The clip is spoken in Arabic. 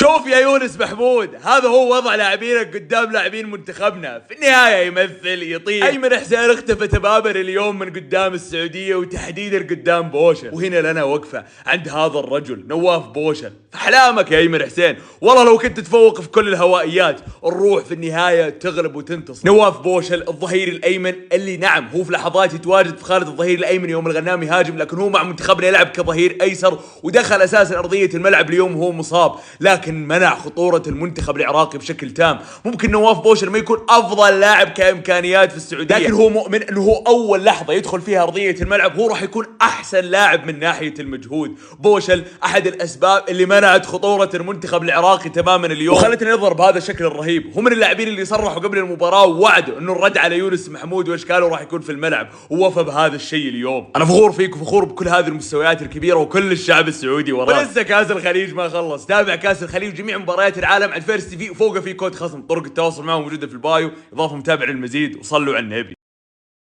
شوف يا يونس محمود، هذا هو وضع لاعبينك قدام لاعبين منتخبنا. في النهاية يمثل يطير. أيمن حسين اختفى تماما اليوم من قدام السعودية، وتحديدا قدام بوشل. وهنا لنا وقفة عند هذا الرجل نواف بوشل. فأحلامك يا أيمن حسين، والله لو كنت تتفوق في كل الهوائيات الروح في النهاية تغلب وتنتصر. نواف بوشل الظهير الأيمن اللي نعم هو في لحظات يتواجد في خالد الظهير الأيمن يوم الغنام يهاجم، لكن هو مع منتخبنا يلعب كظهير أيسر، ودخل أساسا أرضية الملعب اليوم وهو مصاب، لكن منع خطورة المنتخب العراقي بشكل تام. ممكن نواف بوشل ما يكون أفضل لاعب كإمكانيات في السعودية، لكن هو مؤمن أنه هو أول لحظة يدخل فيها أرضية الملعب هو راح يكون أحسن لاعب من ناحية المجهود. بوشل أحد الأسباب اللي منعت خطورة المنتخب العراقي تماما اليوم، وخلتنا نظهر بهذا الشكل الرهيب. هو من اللاعبين اللي صرحوا قبل المباراة ووعدوا أنه الرد على يونس محمود وإشكاله راح يكون في الملعب، ووفى بهذا الشيء اليوم. أنا فخور فيك وفخور بكل هذه المستويات الكبيرة وكل الشعب السعودي وراك. ولسه كاس الخليج ما خلص. تابع كاس الخليج جميع مباريات العالم على الفيرست تي في، وفوقه في كود خصم. طرق التواصل معه موجودة في البايو، إضافة متابع للمزيد، وصلوا على النبي.